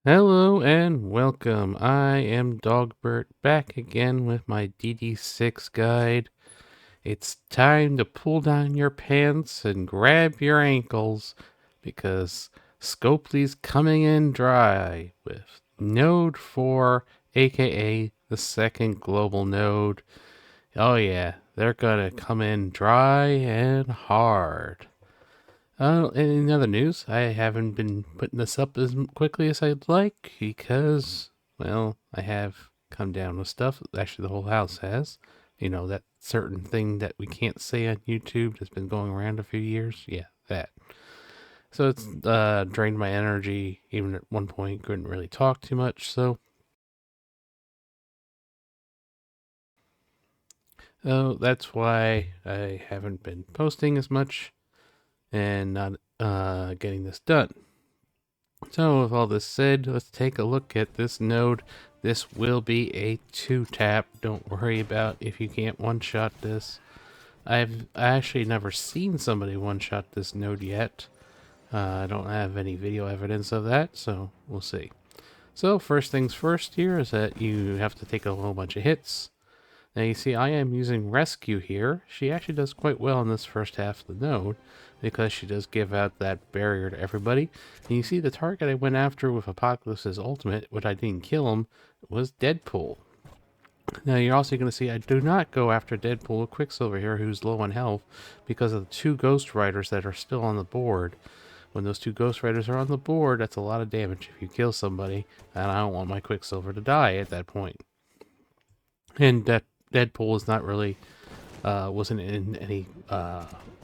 Hello and welcome. I am Dogbert back again with my DD6 guide. It's time to pull down your pants and grab your ankles because Scopely's coming in dry with Node 4, aka the second global node. Oh yeah, they're gonna come in dry and hard. In other news, I haven't been putting this up as quickly as I'd like because, well, I have come down with stuff. Actually, the whole house has. You know, that certain thing that we can't say on YouTube that's been going around a few years? Yeah, that. So it's drained my energy. Even at one point, couldn't really talk too much. So that's why I haven't been posting as much and not getting this done. So with all this said, let's take a look at this node. This will be a 2-tap. Don't worry about if you can't one-shot this. I've actually never seen somebody one-shot this node yet. I don't have any video evidence of that, so we'll see. So first things first here is that you have to take a whole bunch of hits. Now you see I am using Rescue here. She actually does quite well in this first half of the node because she does give out that barrier to everybody. And you see the target I went after with Apocalypse's ultimate, which I didn't kill him, was Deadpool. Now you're also going to see I do not go after Deadpool with Quicksilver here, who's low on health, because of the two Ghost Riders that are still on the board. When those two Ghost Riders are on the board, that's a lot of damage if you kill somebody, and I don't want my Quicksilver to die at that point. And that Deadpool is not really wasn't in any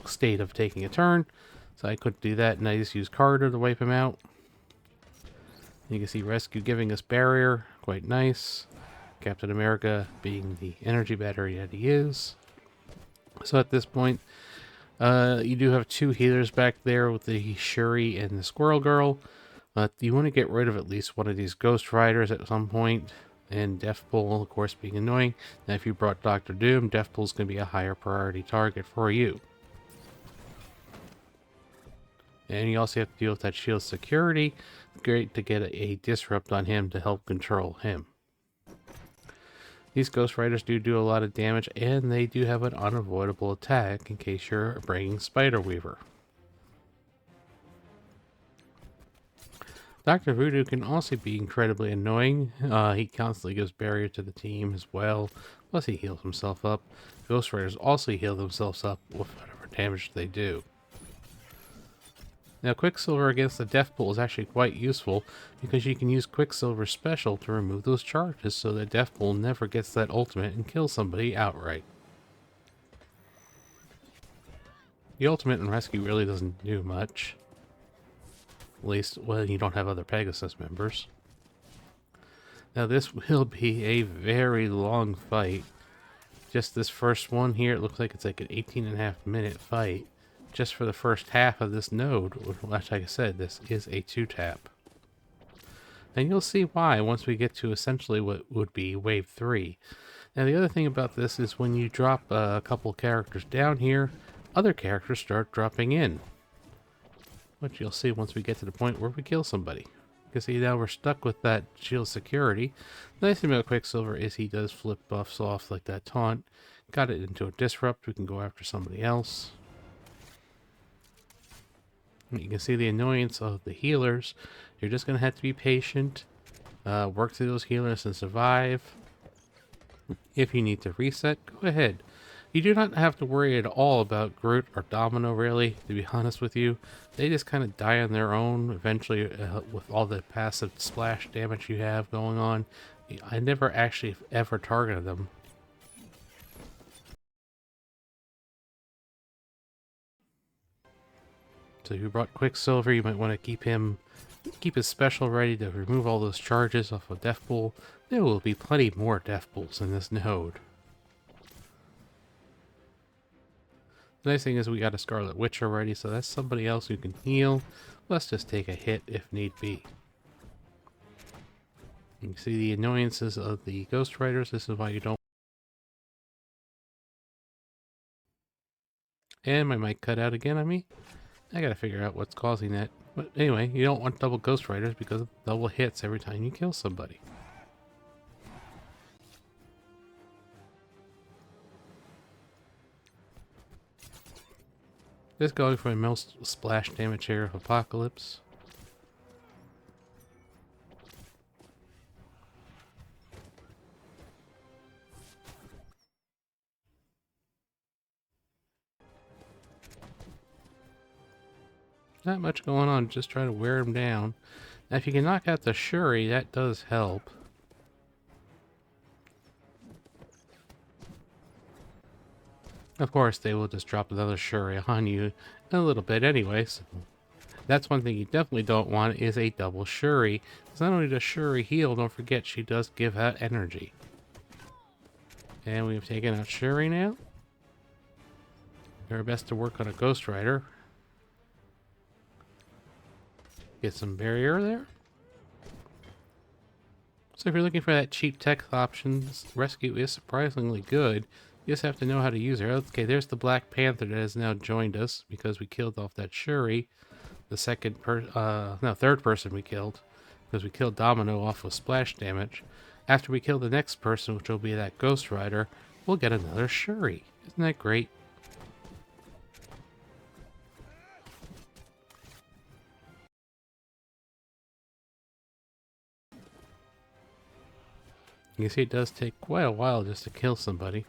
state of taking a turn, so I couldn't do that, and I just used Carter to wipe him out. You can see Rescue giving us barrier, quite nice. Captain America being the energy battery that he is. So at this point, you do have two healers back there with the Shuri and the Squirrel Girl. But you want to get rid of at least one of these Ghost Riders at some point. And Deathpool, of course, being annoying. Now, if you brought Doctor Doom, Deathpool's going to be a higher priority target for you. And you also have to deal with that shield security. Great to get a disrupt on him to help control him. These Ghost Riders do a lot of damage, and they do have an unavoidable attack in case you're bringing Spider Weaver. Dr. Voodoo can also be incredibly annoying. He constantly gives barrier to the team as well, plus he heals himself up. Ghost Riders also heal themselves up with whatever damage they do. Now, Quicksilver against the Deathpool is actually quite useful because you can use Quicksilver special to remove those charges so that Deathpool never gets that ultimate and kills somebody outright. The ultimate in Rescue really doesn't do much. At least when you don't have other Pegasus members. Now this will be a very long fight. Just this first one here, it looks like it's like an 18.5-minute fight. Just for the first half of this node, which, like I said, this is a 2-tap. And you'll see why once we get to essentially what would be Wave 3. Now the other thing about this is when you drop a couple characters down here, other characters start dropping in. Which you'll see once we get to the point where we kill somebody. You can see now we're stuck with that shield security. The nice thing about Quicksilver is he does flip buffs off like that taunt. Got it into a disrupt, we can go after somebody else. You can see the annoyance of the healers. You're just going to have to be patient, work through those healers and survive. If you need to reset, go ahead. You do not have to worry at all about Groot or Domino, really, to be honest with you. They just kind of die on their own eventually with all the passive splash damage you have going on. I never actually ever targeted them. So if you brought Quicksilver, you might want to keep his special ready to remove all those charges off of Deathpool. There will be plenty more Deathpools in this node. The nice thing is we got a Scarlet Witch already, so that's somebody else who can heal. Let's just take a hit if need be. You can see the annoyances of the Ghost Riders. This is why you don't... And my mic cut out again on me. I gotta figure out what's causing that. But anyway, you don't want double Ghost Riders because of double hits every time you kill somebody. Just going for the most splash damage here of Apocalypse. Not much going on, just try to wear him down. Now if you can knock out the Shuri, that does help. Of course, they will just drop another Shuri on you in a little bit anyway, so that's one thing you definitely don't want is a double Shuri. Because not only does Shuri heal, don't forget she does give out energy. And we've taken out Shuri now. Do our best to work on a Ghost Rider. Get some barrier there. So if you're looking for that cheap tech options, Rescue is surprisingly good. You just have to know how to use her. Okay, there's the Black Panther that has now joined us because we killed off that Shuri. The third person we killed. Because we killed Domino off with splash damage. After we kill the next person, which will be that Ghost Rider, we'll get another Shuri. Isn't that great? You see, it does take quite a while just to kill somebody.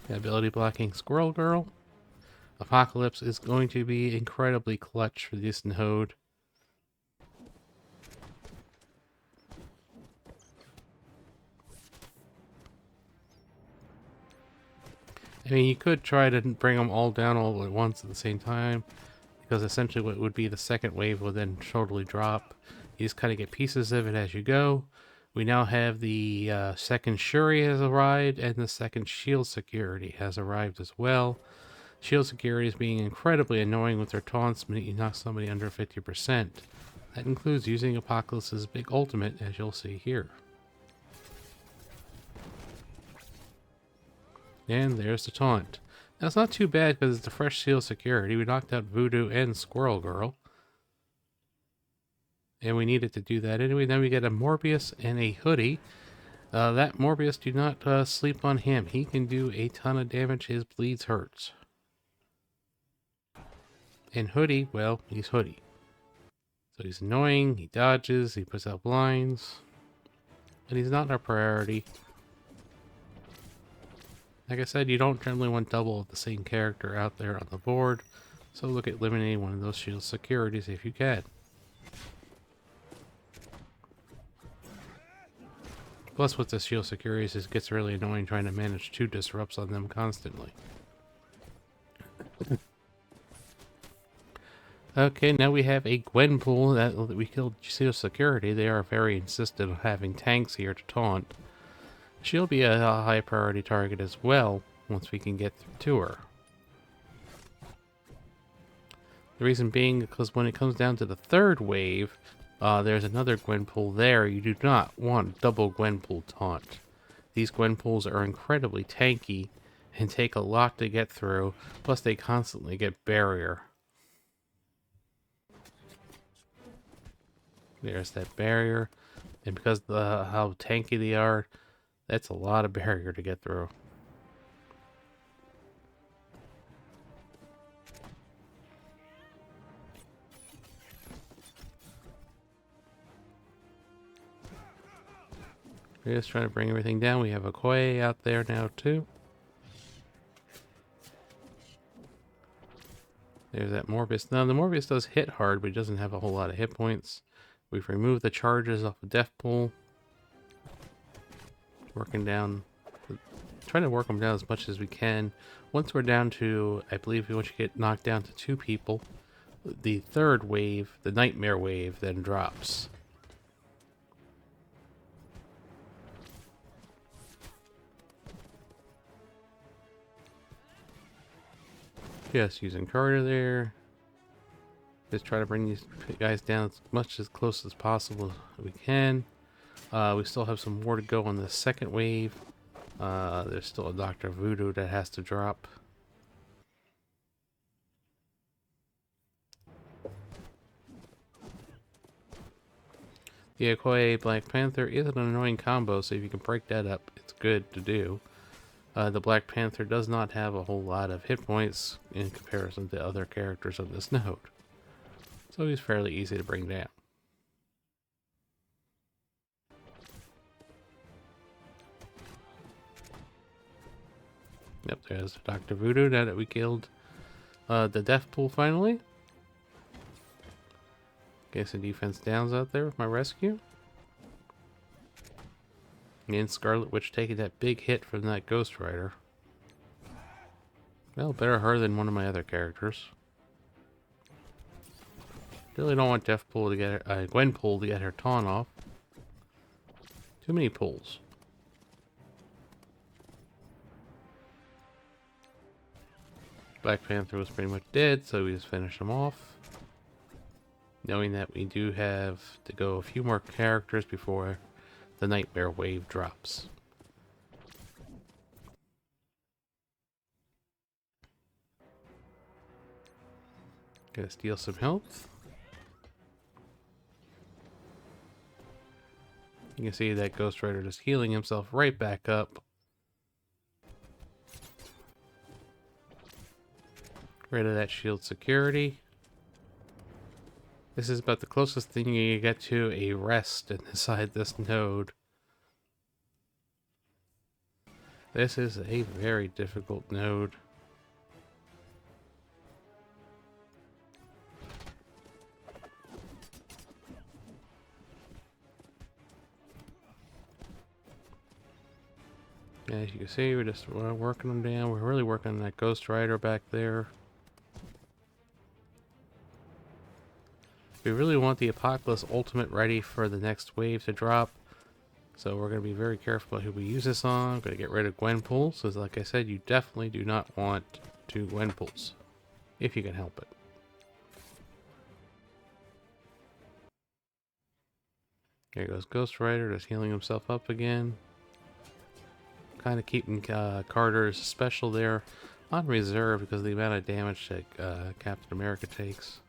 Ability blocking Squirrel Girl. Apocalypse is going to be incredibly clutch for this node. I mean, you could try to bring them all down all at once at the same time, because essentially what would be the second wave will then totally drop. You just kind of get pieces of it as you go. We now have the second Shuri has arrived, and the second Shield Security has arrived as well. Shield Security is being incredibly annoying with their taunts when you knock somebody under 50%. That includes using Apocalypse's big ultimate, as you'll see here. And there's the taunt. Now it's not too bad because it's a fresh Shield Security. We knocked out Voodoo and Squirrel Girl. And we needed to do that anyway. Then we get a Morbius and a Hoodie. That Morbius, do not sleep on him. He can do a ton of damage. His bleeds hurts. And Hoodie, well, he's Hoodie. So he's annoying, he dodges, he puts out blinds. And he's not our priority. Like I said, you don't generally want double of the same character out there on the board. So look at eliminating one of those shield securities if you can. Plus with the shield securities, it gets really annoying trying to manage 2 disrupts on them constantly. Okay, now we have a Gwenpool that we killed shield security. They are very insistent on having tanks here to taunt. She'll be a high priority target as well once we can get to her. The reason being because when it comes down to the third wave, there's another Gwenpool there. You do not want double Gwenpool taunt. These Gwenpools are incredibly tanky and take a lot to get through, plus they constantly get barrier. There's that barrier, and because of how tanky they are, that's a lot of barrier to get through. We're just trying to bring everything down. We have a Koi out there now too. There's that Morbius. Now the Morbius does hit hard, but he doesn't have a whole lot of hit points. We've removed the charges off of Deathpool. Working down, trying to work them down as much as we can. Once we're down to, I believe once you get knocked down to 2 people, the third wave, the Nightmare Wave, then drops. Just using Carter there. Just try to bring these guys down as much as close as possible as we can. We still have some more to go on the second wave. There's still a Dr. Voodoo that has to drop. The Okoye Black Panther is an annoying combo, so if you can break that up, it's good to do. The Black Panther does not have a whole lot of hit points in comparison to other characters on this node, so he's fairly easy to bring down. Yep, there's Dr. Voodoo now that we killed the Deathpool finally. Get some defense downs out there with my rescue. And Scarlet Witch taking that big hit from that Ghost Rider. Well, better her than one of my other characters. Really don't want Deathpool to get her, Gwenpool to get her taunt off. Too many pulls. Black Panther was pretty much dead, so we just finished him off. Knowing that we do have to go a few more characters before the Nightmare Wave drops. Gotta steal some health. You can see that Ghost Rider just healing himself right back up. Rid of that shield security. This is about the closest thing you get to a rest inside this node. This is a very difficult node. As you can see, we're just working them down. We're really working on that Ghost Rider back there. We really want the Apocalypse Ultimate ready for the next wave to drop. So we're going to be very careful about who we use this on. I'm going to get rid of Gwenpool. So like I said, you definitely do not want 2 Gwenpools. If you can help it. There goes Ghost Rider, just healing himself up again. Kind of keeping Carter's special there on reserve because of the amount of damage that Captain America takes.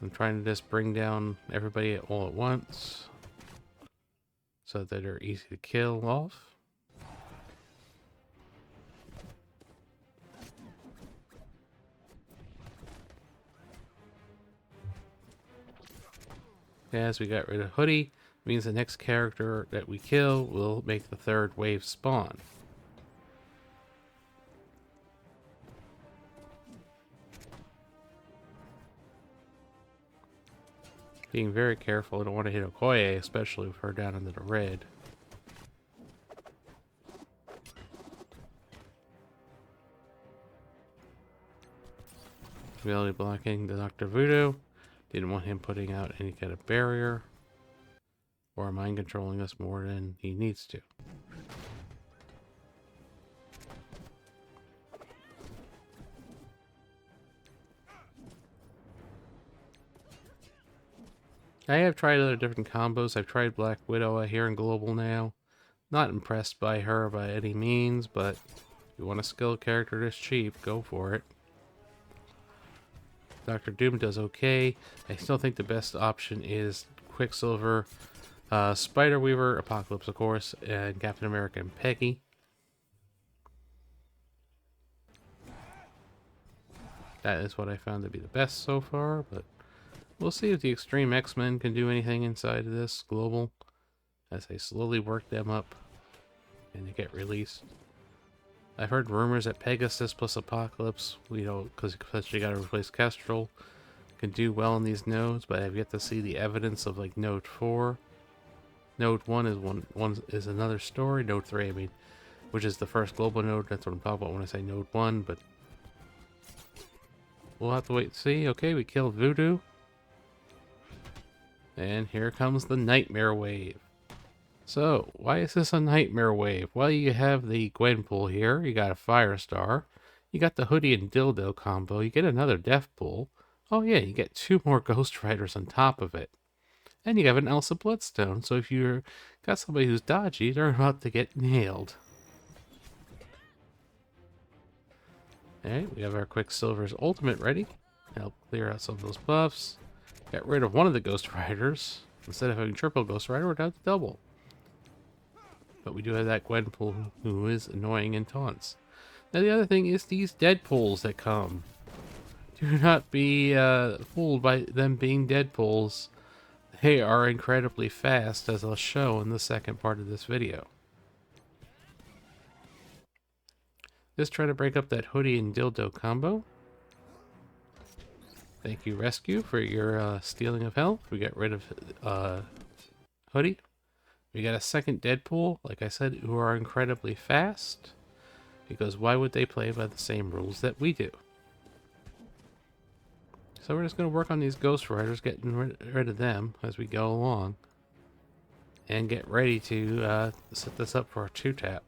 I'm trying to just bring down everybody all at once so that they're easy to kill off. As we got rid of Hoodie, means the next character that we kill will make the 3rd wave spawn. Being very careful, I don't want to hit Okoye, especially with her down into the red. Really blocking the Dr. Voodoo. Didn't want him putting out any kind of barrier or mind controlling us more than he needs to. I have tried other different combos. I've tried Black Widow here in Global now. Not impressed by her by any means, but if you want a skilled character this cheap, go for it. Dr. Doom does okay. I still think the best option is Quicksilver, Spider-Weaver, Apocalypse of course, and Captain America and Peggy. That is what I found to be the best so far, but we'll see if the Extreme X-Men can do anything inside of this global as they slowly work them up and they get released. I've heard rumors that Pegasus plus Apocalypse, you know, because you got to replace Kestrel, can do well in these nodes, but I've yet to see the evidence of like Node 4. Node 1 is one is another story. Node 3, I mean, which is the first global node. That's what I'm talking about when I say Node 1, but we'll have to wait and see. Okay, we killed Voodoo. And here comes the Nightmare Wave. So, why is this a Nightmare Wave? Well, you have the Gwenpool here. You got a Firestar. You got the Hoodie and Dildo combo. You get another Deathpool. Oh yeah, you get 2 more Ghost Riders on top of it. And you have an Elsa Bloodstone. So if you're got somebody who's dodgy, they're about to get nailed. Alright, we have our Quicksilver's ultimate ready. Help clear out some of those buffs. Get rid of one of the Ghost Riders. Instead of having triple Ghost Rider, we're down to double. But we do have that Gwenpool who is annoying and taunts. Now the other thing is these Deadpools that come. Do not be fooled by them being Deadpools. They are incredibly fast, as I'll show in the second part of this video. Just trying to break up that hoodie and dildo combo. Thank you, Rescue, for your stealing of health. We got rid of hoodie. We got a second Deadpool, like I said, who are incredibly fast. Because why would they play by the same rules that we do? So we're just going to work on these Ghost Riders, getting rid of them as we go along. And get ready to set this up for a 2-tap.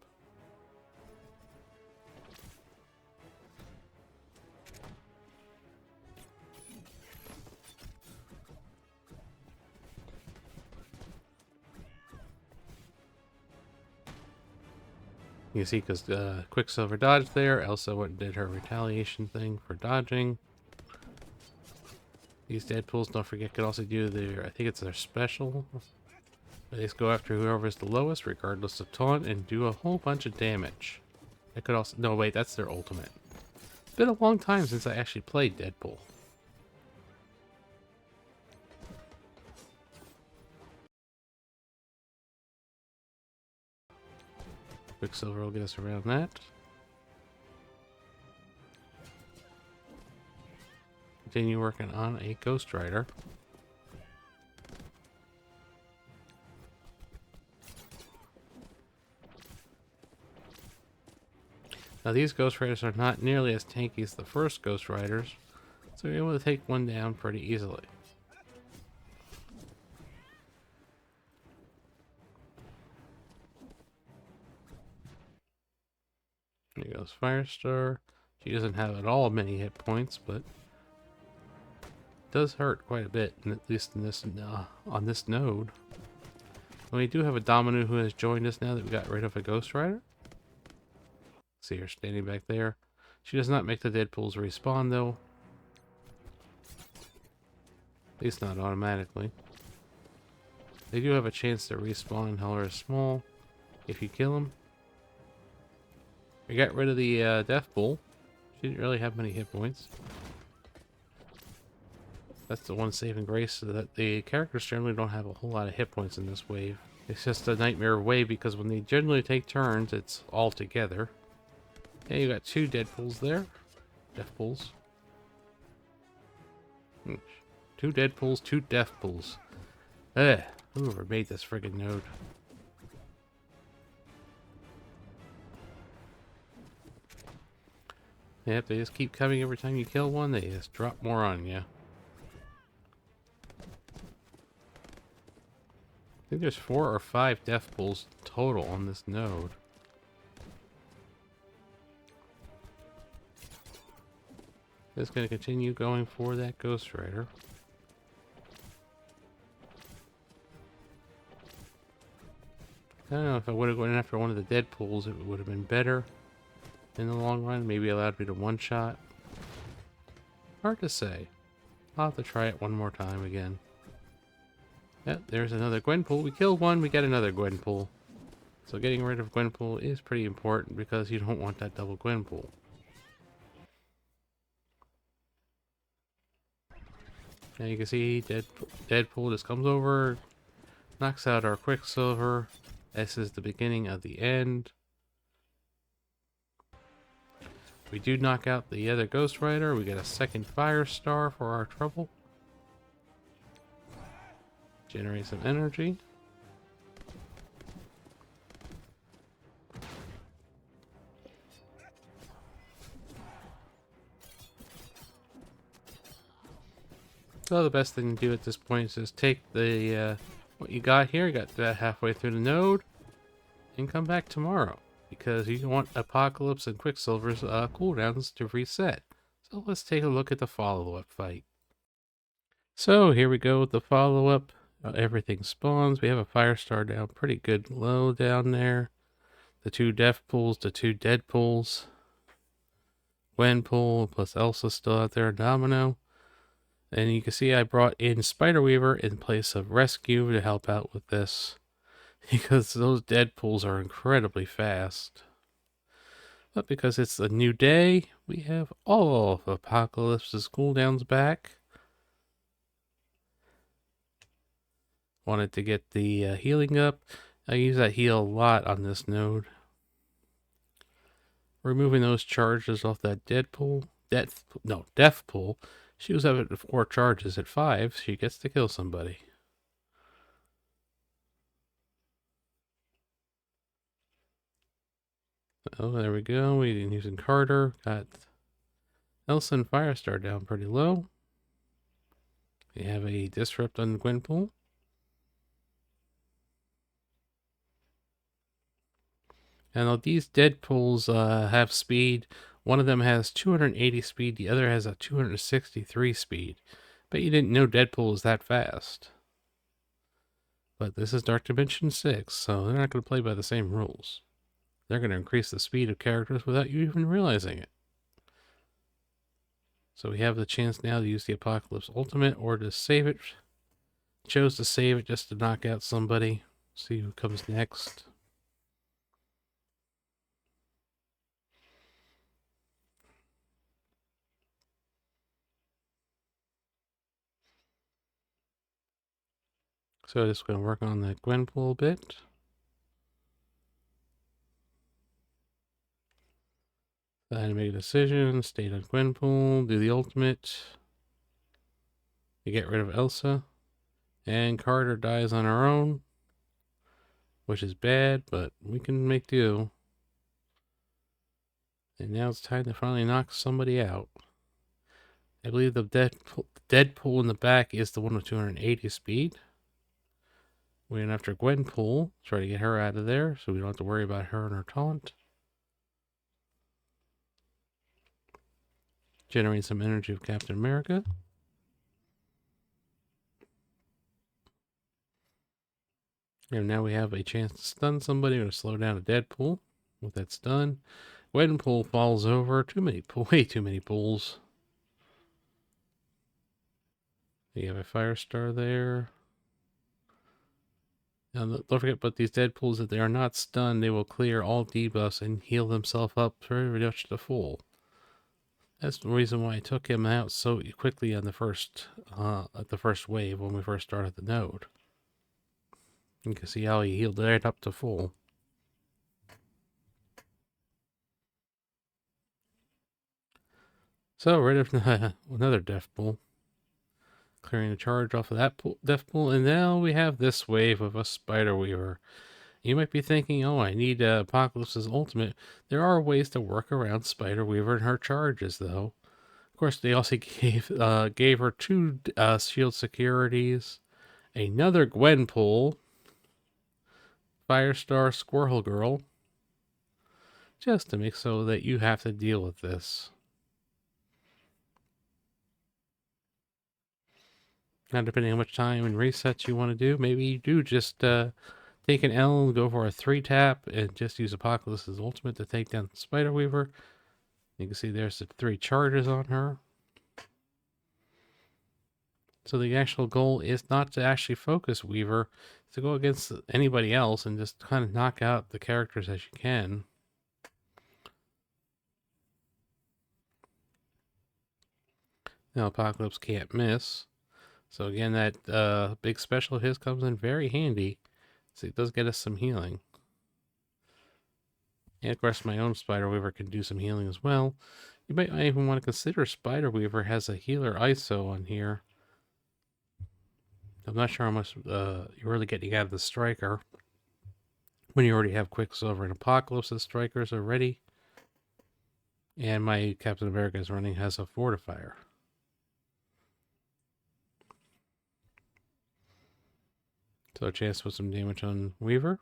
You see, because Quicksilver dodged there, Elsa went and did her retaliation thing for dodging. These Deadpools, don't forget, could also do their, I think it's their special. They just go after whoever's the lowest, regardless of taunt, and do a whole bunch of damage. They could also, no wait, that's their ultimate. It's been a long time since I actually played Deadpool. Quicksilver will get us around that. Continue working on a Ghost Rider. Now these Ghost Riders are not nearly as tanky as the first Ghost Riders, so you're able to take one down pretty easily. There goes Firestar. She doesn't have at all many hit points, but it does hurt quite a bit, at least in this on this node. And we do have a Domino who has joined us now that we got rid of a Ghost Rider. See her standing back there. She does not make the Deadpools respawn though. At least not automatically. They do have a chance to respawn in Hell or Small if you kill them. We got rid of the Deathpool. She didn't really have many hit points. That's the one saving grace, so that the characters generally don't have a whole lot of hit points in this wave. It's just a nightmare wave because when they generally take turns, it's all together. Yeah, you got 2 Deadpools there. Deathpools. 2 Deadpools, 2 Deathpools. Whoever made this friggin' node. Yep, they just keep coming every time you kill one, they just drop more on you. I think there's 4 or 5 Deathpools total on this node. Just gonna continue going for that Ghost Rider. I don't know if I would have gone after one of the Deadpools, it would have been better in the long run. Maybe allowed me to one-shot. Hard to say. I'll have to try it one more time again. Yep, there's another Gwenpool. We killed one, we get another Gwenpool. So getting rid of Gwenpool is pretty important because you don't want that double Gwenpool. Now you can see Deadpool just comes over, knocks out our Quicksilver. This is the beginning of the end. We do knock out the other Ghost Rider. We get a second Firestar for our trouble. Generate some energy. So the best thing to do at this point is just take the what you got here, you got that halfway through the node, and come back tomorrow. Because you want Apocalypse and Quicksilver's cooldowns to reset. So let's take a look at the follow-up fight. So here we go with the follow-up. Everything spawns. We have a Firestar down pretty good low down there. The 2 Deathpools, the 2 Deadpools. Gwenpool plus Elsa still out there, Domino. And you can see I brought in Spider-Weaver in place of Rescue to help out with this, because those Deadpools are incredibly fast. But because it's a new day, we have all of Apocalypse's cooldowns back. Wanted to get the healing up. I use that heal a lot on this node. Removing those charges off that Deadpool. Deathpool. She was up at 4 charges. At 5, she gets to kill somebody. Oh, there we go. We're using Carter. Got Elsa and Firestar down pretty low. We have a Disrupt on Gwenpool. And these Deadpools have speed. One of them has 280 speed. The other has a 263 speed. But you didn't know Deadpool was that fast. But this is Dark Dimension 6, so they're not going to play by the same rules. They're going to increase the speed of characters without you even realizing it. So we have the chance now to use the Apocalypse Ultimate or to save it. Chose to save it just to knock out somebody. See who comes next. So just going to work on that Gwenpool a bit. I had to make a decision, stayed on Gwenpool, do the ultimate. You get rid of Elsa. And Carter dies on her own, which is bad, but we can make do. And now it's time to finally knock somebody out. I believe the Deadpool in the back is the one with 280 speed. We went after Gwenpool, try to get her out of there so we don't have to worry about her and her taunt. Generate some energy of Captain America. And now we have a chance to stun somebody or slow down a Deadpool. With that stun, Gwenpool falls over. Way too many pools. You have a Firestar there. Now, don't forget about these Deadpools, if they are not stunned, they will clear all debuffs and heal themselves up very much to full. That's the reason why I took him out so quickly on the first wave when we first started the node. You can see how he healed right up to full. So rid of another Deathpool. Clearing the charge off of that Deathpool, and now we have this wave of a Spider-Weaver. You might be thinking, oh, I need Apocalypse's ultimate. There are ways to work around Spider-Weaver and her charges, though. Of course, they also gave her 2 shield securities, another Gwenpool, Firestar, Squirrel Girl, just to make so that you have to deal with this. Now, depending on how much time and resets you want to do, maybe you do just take an L and go for a 3-tap and just use Apocalypse's ultimate to take down Spider-Weaver. You can see there's the 3 charges on her. So the actual goal is not to actually focus Weaver, to go against anybody else and just kind of knock out the characters as you can. Now Apocalypse can't miss. So again, that big special of his comes in very handy. So it does get us some healing. And of course, my own Spider-Weaver can do some healing as well. You might even want to consider Spider-Weaver has a healer ISO on here. I'm not sure how much you're really getting out of the Striker when you already have Quicksilver and Apocalypse Strikers already. And my Captain America is running has a Fortifier. So a chance to put some damage on Weaver.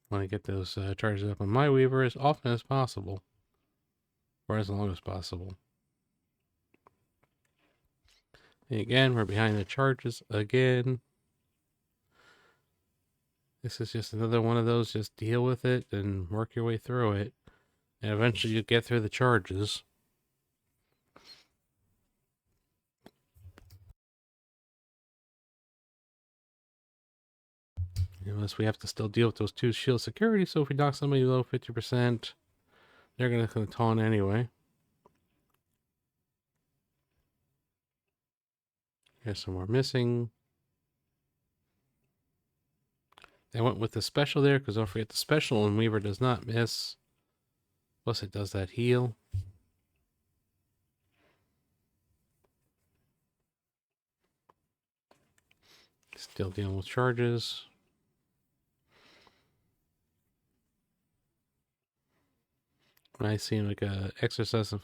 Want to get those charges up on my Weaver as often as possible. Or as long as possible. And again, we're behind the charges again. This is just another one of those, just deal with it and work your way through it. And eventually you get through the charges. Unless we have to still deal with those 2 shield security, so if we knock somebody below 50%, they're going to taunt anyway. Here's some more missing. They went with the special there, because don't forget the special and Weaver does not miss. Plus it does that heal. Still dealing with charges. I seem like a exercise in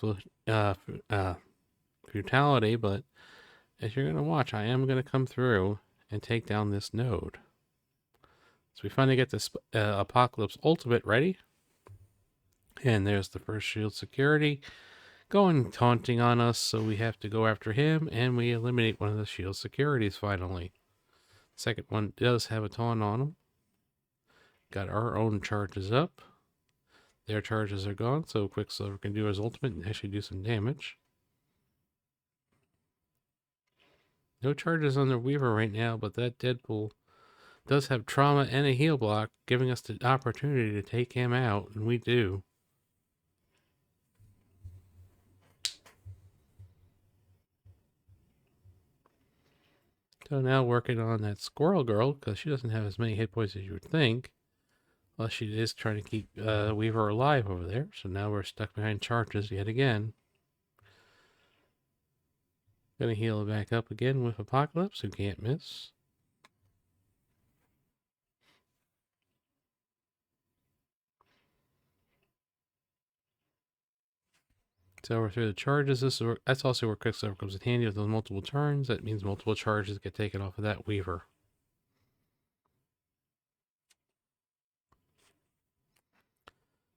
futility, but as you're going to watch, I am going to come through and take down this node. So we finally get this Apocalypse Ultimate ready. And there's the first shield security going taunting on us, so we have to go after him, and we eliminate one of the shield securities finally. Second one does have a taunt on him. Got our own charges up. Their charges are gone, so Quicksilver can do his ultimate and actually do some damage. No charges on the Weaver right now, but that Deadpool does have trauma and a heal block, giving us the opportunity to take him out, and we do. So now working on that Squirrel Girl, because she doesn't have as many hit points as you would think. Well, she is trying to keep Weaver alive over there, so now we're stuck behind charges yet again. Gonna heal it back up again with Apocalypse, who can't miss. So we're through the charges. That's also where Quicksilver comes in handy with those multiple turns. That means multiple charges get taken off of that Weaver.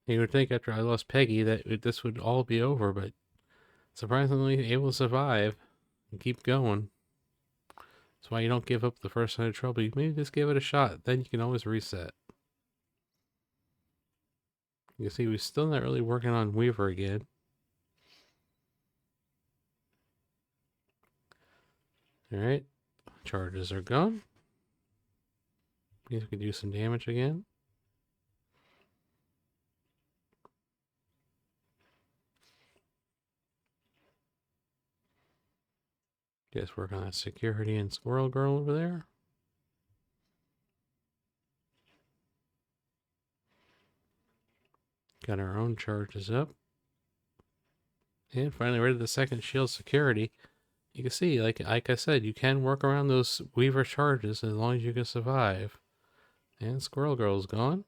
You would think after I lost Peggy that this would all be over, but surprisingly able to survive and keep going. That's why you don't give up the first sign of trouble. You maybe just give it a shot. Then you can always reset. You can see we're still not really working on Weaver again. Alright. Charges are gone. Means we can do some damage again. Just work on that security and Squirrel Girl over there. Got our own charges up. And finally ready the second shield security. You can see, like I said, you can work around those Weaver charges as long as you can survive. And Squirrel Girl's gone.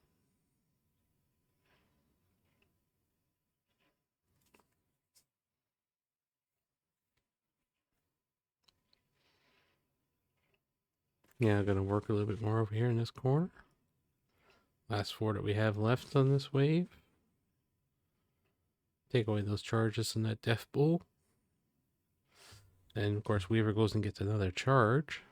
Yeah, I'm gonna work a little bit more over here in this corner. Last 4 that we have left on this wave. Take away those charges in that Death Bull. And of course Weaver goes and gets another charge.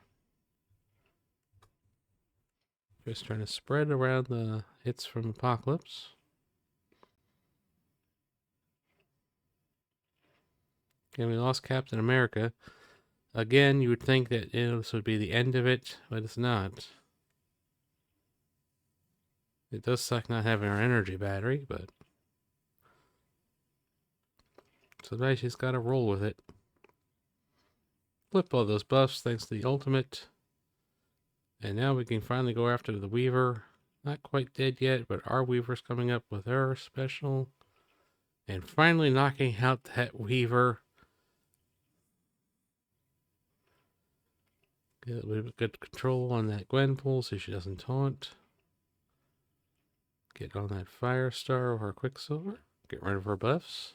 Just trying to spread around the hits from Apocalypse. And we lost Captain America. Again, you would think that this would be the end of it, but it's not. It does suck not having our energy battery, but sometimes you just gotta roll with it. Flip all those buffs thanks to the ultimate. And now we can finally go after the Weaver. Not quite dead yet, but our Weaver's coming up with her special. And finally knocking out that Weaver. Get a little bit of good control on that Gwenpool so she doesn't taunt. Get on that Firestar or Quicksilver. Get rid of her buffs.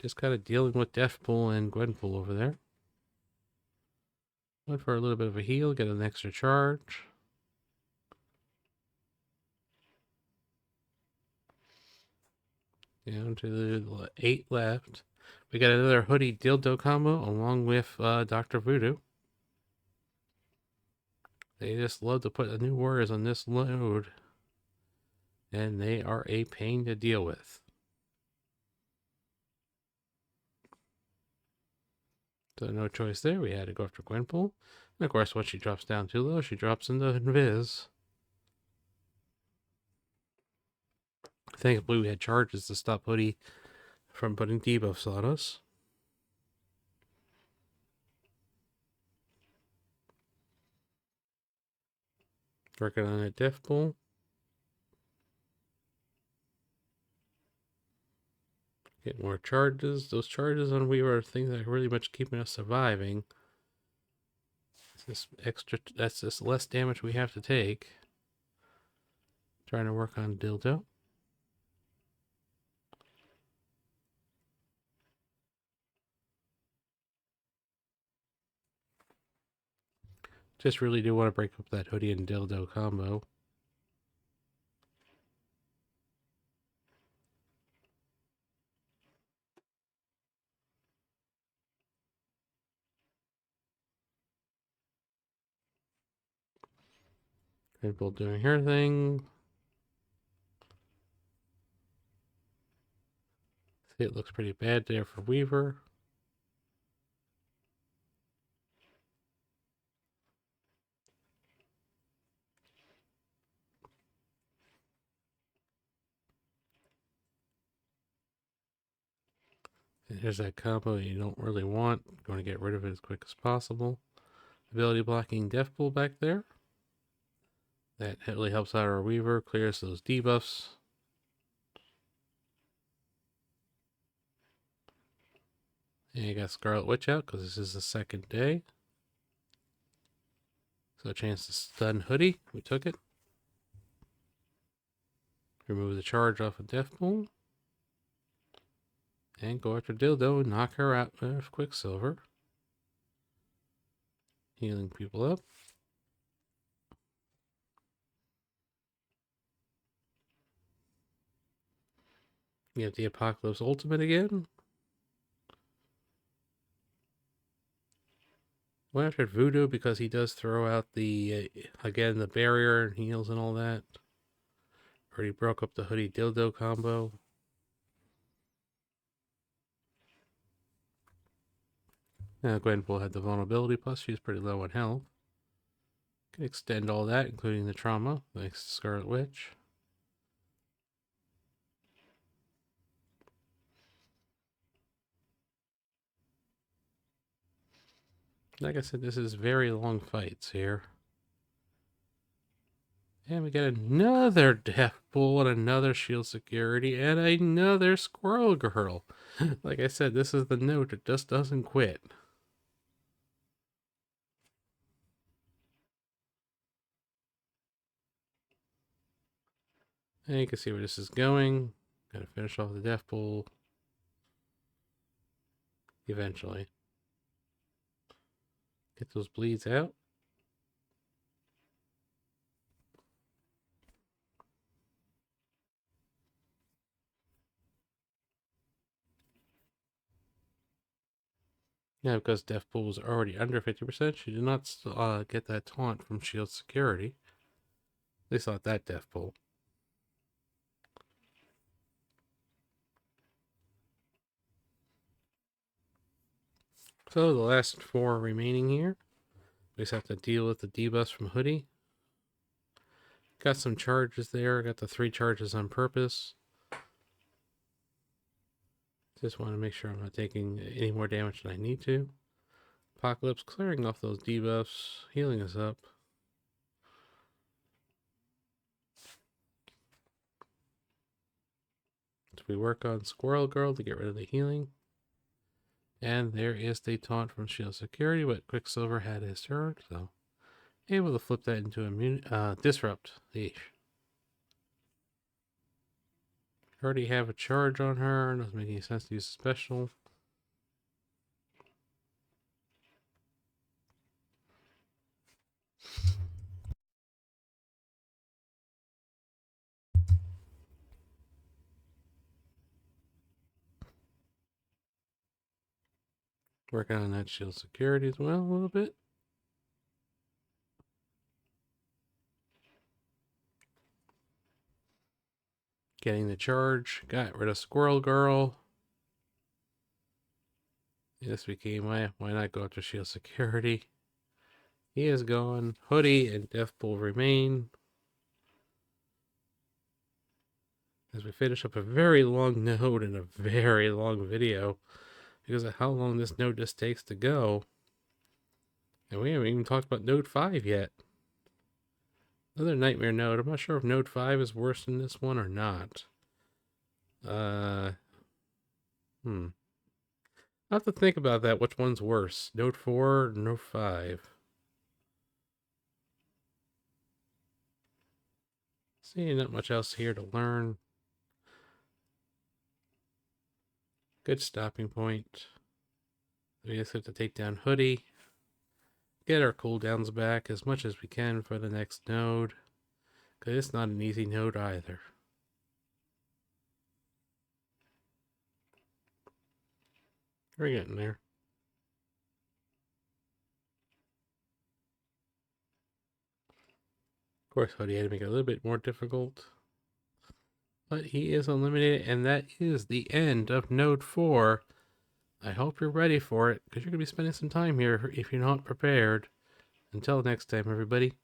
Just kind of dealing with Deathpool and Gwenpool over there. Went for a little bit of a heal, get an extra charge. Down to the 8 left. We got another hoodie dildo combo along with Dr. Voodoo. They just love to put the new warriors on this load, and they are a pain to deal with. So no choice there. We had to go after Gwenpool. And of course, once she drops down too low, she drops into Invis. Thankfully, we had charges to stop Hoodie from putting debuffs on us. Working on a Deathpool. Get more charges. Those charges on Weaver are things that are really much keeping us surviving. This extra, that's just less damage we have to take. Trying to work on Dildo. Just really do want to break up that Hoodie and Dildo combo. Deadpool doing her thing. See, it looks pretty bad there for Weaver. And here's that combo you don't really want. I'm going to get rid of it as quick as possible. Ability blocking Deathpool back there. That really helps out our Weaver, clears those debuffs. And you got Scarlet Witch out because this is the second day. So a chance to stun Hoodie. We took it. Remove the charge off of Deathpool. And go after Dildo and knock her out with Quicksilver. Healing people up. You have the Apocalypse Ultimate again. Went after Voodoo because he does throw out the, again, the barrier and heals and all that. Already broke up the Hoodie Dildo combo. Now Gwenpool had the vulnerability, plus she's pretty low on health. Can extend all that, including the trauma, thanks to Scarlet Witch. Like I said, this is very long fights here. And we get another Deathpool and another Shield Security and another Squirrel Girl. Like I said, this is the note that just doesn't quit. And you can see where this is going. Gotta finish off the Deathpool eventually. Get those bleeds out. Now, because Deathpool was already under 50%, she did not get that taunt from Shield Security. They saw that Deathpool. So the last 4 remaining here. We just have to deal with the debuffs from Hoodie. Got some charges there. Got the 3 charges on purpose. Just want to make sure I'm not taking any more damage than I need to. Apocalypse clearing off those debuffs, healing us up. So we work on Squirrel Girl to get rid of the healing. And there is the taunt from Shield Security, but Quicksilver had his turn, so able to flip that into Disrupt. Already have a charge on her, doesn't make any sense to use a special. Working on that Shield Security as well a little bit. Getting the charge. Got rid of Squirrel Girl. This became why not go after Shield Security? He is gone. Hoodie and Deathpool remain. As we finish up a very long node and a very long video because of how long this node just takes to go. And we haven't even talked about node 5 yet. Another nightmare node. I'm not sure if node 5 is worse than this one or not. I'll have to think about that. Which one's worse? Node 4 or node 5? See, not much else here to learn. Good stopping point. We just have to take down Hoodie. Get our cooldowns back as much as we can for the next node. Because it's not an easy node either. We're getting there. Of course, Hoodie had to make it a little bit more difficult. But he is eliminated, and that is the end of Node 4. I hope you're ready for it, because you're going to be spending some time here if you're not prepared. Until next time, everybody.